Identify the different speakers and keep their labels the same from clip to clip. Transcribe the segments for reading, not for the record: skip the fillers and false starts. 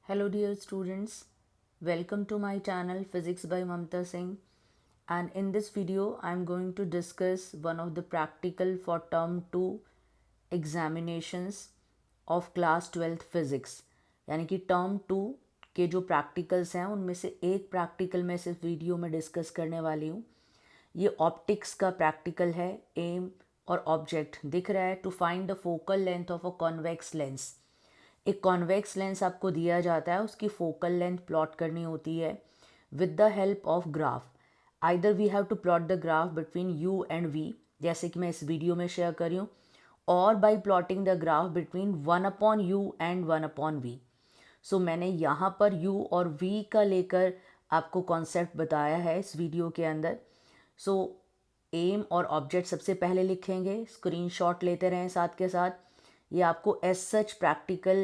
Speaker 1: Hello dear students, welcome to my channel Physics by Mamta Singh, and in this video I am going to discuss one of the practical for term 2 examinations of class 12th physics। यानी कि term 2 के जो practicals हैं उनमें से एक practical मैं इस वीडियो में डिस्कस करने वाली हूँ। ये ऑप्टिक्स का प्रैक्टिकल है। एम और ऑब्जेक्ट दिख रहा है। To find the focal length of a convex lens. एक कॉन्वेक्स लेंस आपको दिया जाता है, उसकी फोकल लेंथ प्लॉट करनी होती है with the help of graph. Either we have to plot the graph between u and v, जैसे कि मैं इस वीडियो में शेयर कर रही हूँ, और by plotting the graph between 1/u and 1/v। सो मैंने यहाँ पर u और v का लेकर आपको कॉन्सेप्ट बताया है इस वीडियो के अंदर। सो एम और ऑब्जेक्ट सबसे पहले लिखेंगे, स्क्रीनशॉट लेते रहें साथ के साथ। ये आपको as such practical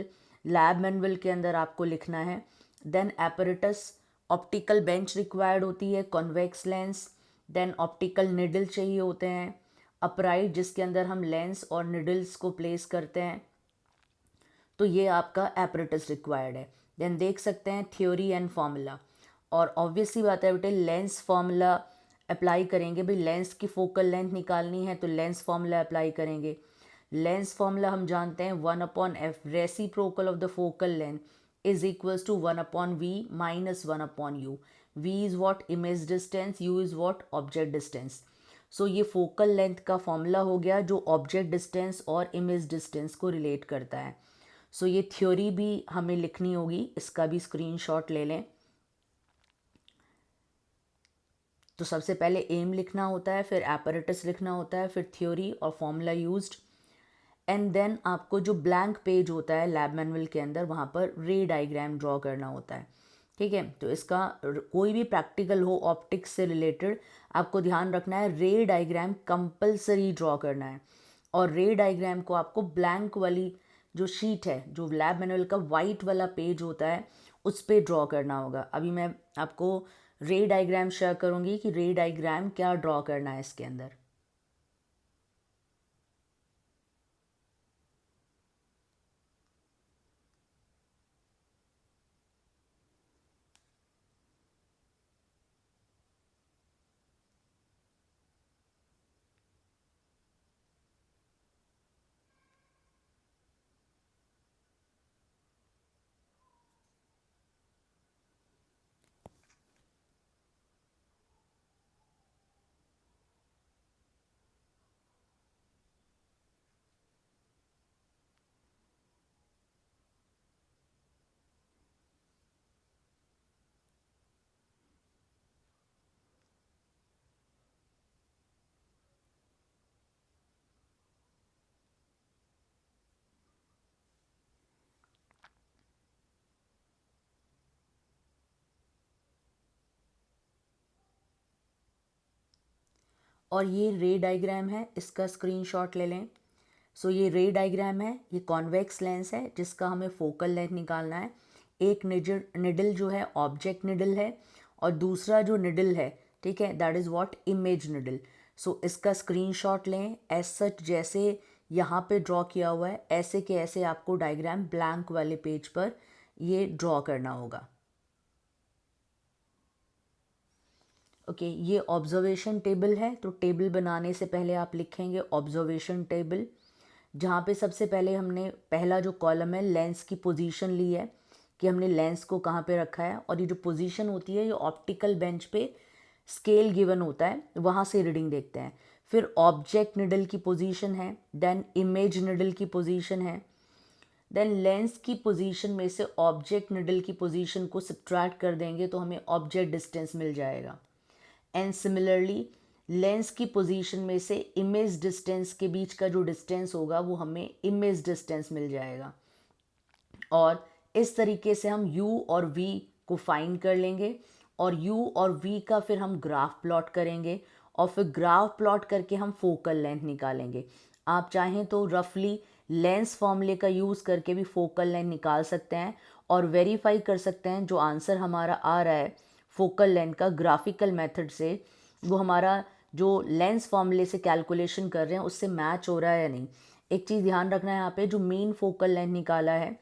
Speaker 1: lab manual के अंदर आपको लिखना है। Then apparatus, optical bench required होती है, convex lens. Then optical needle चाहिए होते हैं, अपराइट जिसके अंदर हम लेंस और निडल्स को प्लेस करते हैं। तो ये आपका एपरेटस रिक्वायर्ड है। देन देख सकते हैं थ्योरी एंड फार्मूला, और ऑब्वियसली बात है बेटे लेंस फार्मूला अप्लाई करेंगे। भाई लेंस की फोकल लेंथ निकालनी है तो लेंस फार्मूला अप्लाई करेंगे। लेंस फार्मूला हम जानते हैं 1/f, reciprocal of the focal length is equals to 1/v minus 1/u। v is what image distance, u is what object distance. So ये focal length का formula हो गया जो object distance और इमेज डिस्टेंस को रिलेट करता है। सो ये थ्योरी भी हमें लिखनी होगी, इसका भी स्क्रीनशॉट ले लें। तो सबसे पहले एम लिखना होता है, फिर एपरेटस लिखना होता है, फिर थ्योरी और फॉर्मूला यूज्ड, एंड देन आपको जो ब्लैंक पेज होता है लैब मैनुअल के अंदर वहाँ पर रे डायग्राम ड्रॉ करना होता है। ठीक है, तो इसका कोई भी प्रैक्टिकल हो ऑप्टिक्स से रिलेटेड आपको ध्यान रखना है, रे डायग्राम कंपलसरी ड्रॉ करना है। और रे डायग्राम को आपको ब्लैंक वाली जो शीट है, जो लैब मैनुअल का वाइट वाला पेज होता है, उस पर ड्रॉ करना होगा। अभी मैं आपको रे डायग्राम शेयर करूँगी कि रे डायग्राम क्या ड्रॉ करना है इसके अंदर। और ये रे डायग्राम है, इसका स्क्रीनशॉट ले लें। सो ये रे डायग्राम है, ये कॉन्वेक्स लेंस है जिसका हमें फोकल लेंथ निकालना है। एक निडल जो है ऑब्जेक्ट निडल है, और दूसरा जो निडल है, ठीक है, that is what image needle. So इसका स्क्रीनशॉट लें। एज सच जैसे यहाँ पे ड्रॉ किया हुआ है ऐसे के ऐसे आपको डायग्राम ब्लैंक वाले पेज पर ये ड्रॉ करना होगा। ओके, ये ऑब्जर्वेशन टेबल है, तो टेबल बनाने से पहले आप लिखेंगे ऑब्जर्वेशन टेबल, जहाँ पे सबसे पहले हमने पहला जो कॉलम है लेंस की पोजीशन ली है कि हमने लेंस को कहाँ पे रखा है, और ये जो पोजीशन होती है ये ऑप्टिकल बेंच पे स्केल गिवन होता है, वहाँ से रीडिंग देखते हैं। फिर ऑब्जेक्ट निडल की पोजीशन है, देन इमेज निडल की पोजीशन है, देन लेंस की पोजीशन में से ऑब्जेक्ट निडल की पोजीशन को सब्ट्रैक्ट कर देंगे तो हमें ऑब्जेक्ट डिस्टेंस मिल जाएगा। एंड सिमिलरली लेंस की पोजीशन में से इमेज डिस्टेंस के बीच का जो डिस्टेंस होगा वो हमें इमेज डिस्टेंस मिल जाएगा। और इस तरीके से हम u और v को फाइंड कर लेंगे, और u और v का फिर हम ग्राफ प्लॉट करेंगे, और फिर ग्राफ प्लॉट करके हम फोकल लेंथ निकालेंगे। आप चाहें तो रफली लेंस फॉर्मूले का यूज़ करके भी फोकल लेंथ निकाल सकते हैं और वेरीफाई कर सकते हैं जो आंसर हमारा आ रहा है फोकल लेंथ का ग्राफिकल मेथड से, वो हमारा जो लेंस फॉर्मूले से कैलकुलेशन कर रहे हैं उससे मैच हो रहा है या नहीं। एक चीज़ ध्यान रखना है, यहाँ पे जो मेन फोकल लेंथ निकाला है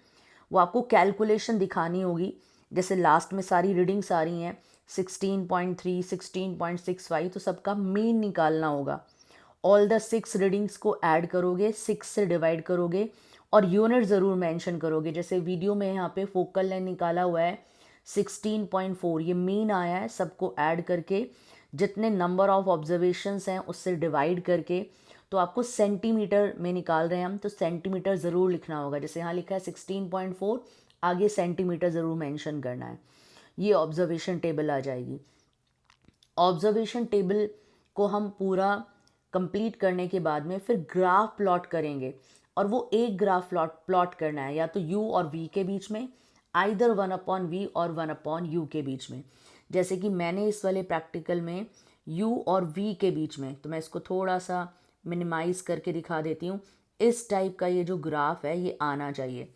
Speaker 1: वो आपको कैलकुलेशन दिखानी होगी। जैसे लास्ट में सारी रीडिंग्स आ रही हैं 16.3, 16.65, तो सबका मीन निकालना होगा। ऑल द 6 रीडिंग्स को ऐड करोगे, 6 से डिवाइड करोगे और यूनिट ज़रूर मेंशन करोगे। जैसे वीडियो में यहाँ पे फोकल लेंथ निकाला हुआ है 16.4, ये मीन आया है, सबको ऐड करके जितने नंबर ऑफ ऑब्जर्वेशंस हैं उससे डिवाइड करके, तो आपको सेंटीमीटर में निकाल रहे हैं हम, तो सेंटीमीटर ज़रूर लिखना होगा। जैसे यहाँ लिखा है 16.4, आगे सेंटीमीटर ज़रूर मेंशन करना है। ये ऑब्जर्वेशन टेबल आ जाएगी। ऑब्जर्वेशन टेबल को हम पूरा कंप्लीट करने के बाद में फिर ग्राफ प्लॉट करेंगे, और वो एक ग्राफ प्लॉट करना है या तो u और v के बीच में, आइदर 1/v और 1/u के बीच में। जैसे कि मैंने इस वाले प्रैक्टिकल में u और v के बीच में, तो मैं इसको थोड़ा सा मिनिमाइज़ करके दिखा देती हूँ। इस टाइप का ये जो ग्राफ है ये आना चाहिए।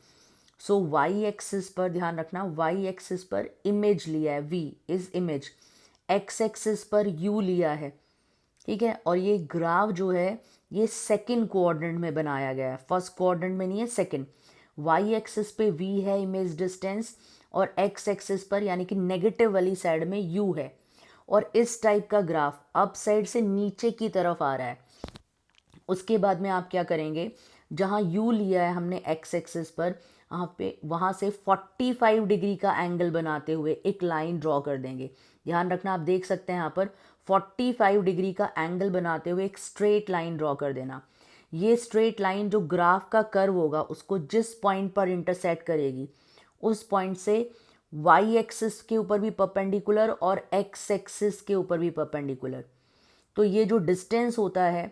Speaker 1: सो वाई एक्सिस पर ध्यान रखना, वाई एक्सिस पर इमेज लिया है, v is image, x axis पर u लिया है, ठीक है। और ये ग्राफ जो है ये सेकंड कोऑर्डिनेट में बनाया गया है, फर्स्ट कोऑर्डिनेट में नहीं है, सेकंड। वाई एक्सिस पे v है इमेज डिस्टेंस, और एक्स एक्सिस पर यानी कि नेगेटिव वाली साइड में u है। और इस टाइप का ग्राफ अप साइड से नीचे की तरफ आ रहा है। उसके बाद में आप क्या करेंगे, जहाँ u लिया है हमने एक्स एक्सिस पर, वहाँ से 45 डिग्री का एंगल बनाते हुए एक लाइन ड्रॉ कर देंगे। ध्यान रखना, आप देख सकते हैं यहाँ पर 45 डिग्री का एंगल बनाते हुए एक स्ट्रेट लाइन ड्रॉ कर देना। ये स्ट्रेट लाइन जो ग्राफ का कर्व होगा उसको जिस पॉइंट पर इंटरसेक्ट करेगी, उस पॉइंट से वाई एक्सिस के ऊपर भी परपेंडिकुलर और एक्स एक्सिस के ऊपर भी परपेंडिकुलर। तो ये जो डिस्टेंस होता है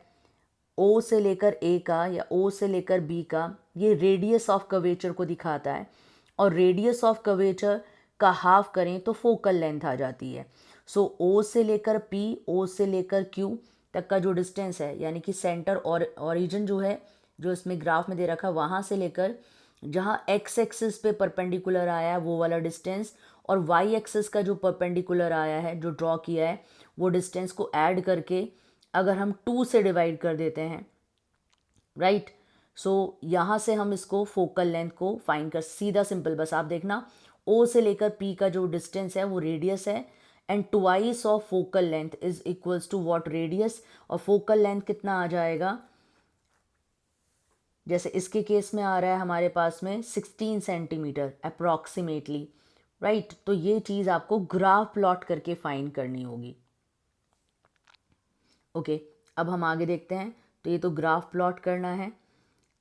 Speaker 1: ओ से लेकर ए का या ओ से लेकर बी का, ये रेडियस ऑफ कर्वेचर को दिखाता है। और रेडियस ऑफ कर्वेचर का हाफ करें तो फोकल लेंथ आ जाती है। सो ओ से लेकर पी, ओ से लेकर क्यू तक का जो डिस्टेंस है, यानी कि सेंटर और ओरिजिन जो है, जो इसमें ग्राफ में दे रखा है, वहाँ से लेकर जहाँ एक्स एक्सिस पे परपेंडिकुलर आया है वो वाला डिस्टेंस, और वाई एक्सिस का जो परपेंडिकुलर आया है जो ड्रॉ किया है, वो डिस्टेंस को ऐड करके अगर हम 2 से डिवाइड कर देते हैं, राइट, सो यहाँ से हम इसको फोकल लेंथ को फाइंड कर, सीधा सिंपल, बस आप देखना ओ से लेकर पी का जो डिस्टेंस है वो रेडियस है, and twice of focal length is equals to what, radius. और फोकल लेंथ कितना आ जाएगा, जैसे इसके केस में आ रहा है हमारे पास में 16 सेंटीमीटर अप्रॉक्सीमेटली, राइट। तो ये चीज़ आपको ग्राफ प्लॉट करके फाइंड करनी होगी। ओके, अब हम आगे देखते हैं। तो ये तो ग्राफ प्लॉट करना है।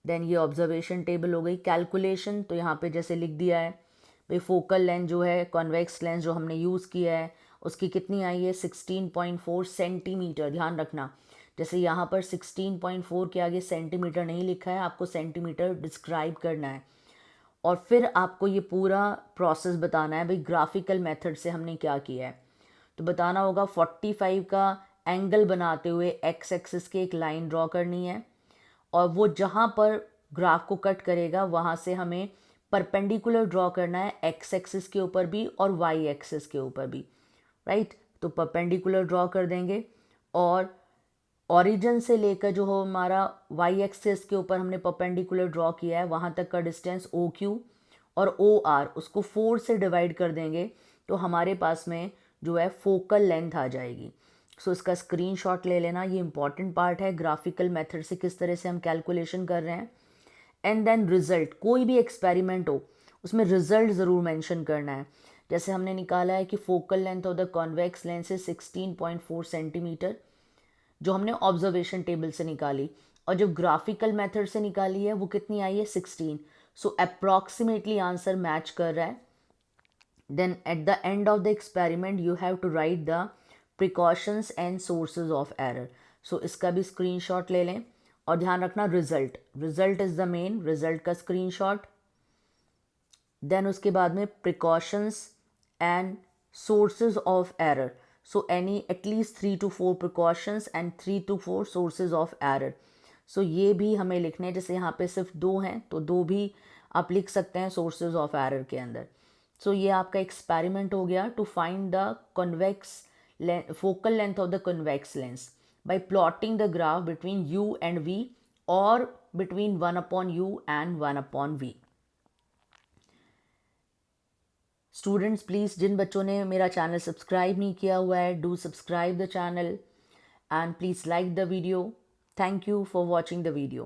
Speaker 1: देन ये ऑब्जर्वेशन टेबल हो गई। कैलकुलेशन तो यहाँ पे जैसे लिख दिया है भाई, फोकल लेंथ जो है, कॉन्वेक्स लेंस जो हमने यूज़ किया है उसकी कितनी आई है 16.4 सेंटीमीटर। ध्यान रखना, जैसे यहाँ पर 16.4 के आगे सेंटीमीटर नहीं लिखा है, आपको सेंटीमीटर डिस्क्राइब करना है। और फिर आपको ये पूरा प्रोसेस बताना है भाई ग्राफिकल मेथड से हमने क्या किया है। तो बताना होगा 45 का एंगल बनाते हुए एक्स एक्सिस की एक लाइन ड्रॉ करनी है, और वो जहाँ पर ग्राफ को कट करेगा वहाँ से हमें परपेंडिकुलर ड्रॉ करना है एक्स एक्सिस के ऊपर भी और वाई एक्सिस के ऊपर भी, राइट। तो परपेंडिकुलर ड्रॉ कर देंगे, और ओरिजिन से लेकर जो हो हमारा वाई एक्सिस के ऊपर हमने परपेंडिकुलर ड्रॉ किया है वहाँ तक का डिस्टेंस ओ क्यू और ओ आर, उसको 4 से डिवाइड कर देंगे तो हमारे पास में जो है फोकल लेंथ आ जाएगी। सो इसका स्क्रीनशॉट ले लेना, ये इंपॉर्टेंट पार्ट है ग्राफिकल मेथड से किस तरह से हम कैलकुलेशन कर रहे हैं। एंड देन रिजल्ट, कोई भी एक्सपेरिमेंट हो उसमें रिजल्ट ज़रूर मेंशन करना है। जैसे हमने निकाला है कि focal length of the convex lens है 16.4 सेंटीमीटर, जो हमने ऑब्जर्वेशन टेबल से निकाली, और जो ग्राफिकल मेथड से निकाली है वो कितनी आई है 16। सो अप्रॉक्सीमेटली आंसर मैच कर रहा है। Then at the end of the experiment you have to write the precautions and sources of error. So इसका भी स्क्रीनशॉट ले लें, और ध्यान रखना result, result is the main, result का स्क्रीनशॉट। देन उसके बाद में precautions and sources of error, so any at least 3 to 4 precautions and 3 to 4 sources of error। so ये भी हमें लिखने हैं, जैसे यहाँ पे सिर्फ 2 हैं तो 2 भी आप लिख सकते हैं sources of error के अंदर। so ये आपका एक्सपेरिमेंट हो गया to find the convex focal length of the convex lens by plotting the graph between u and v or between 1/u and 1/v। Students please, जिन बच्चों ने मेरा चैनल सब्सक्राइब नहीं किया हुआ है, do subscribe the channel and please like the video. Thank you for watching the video.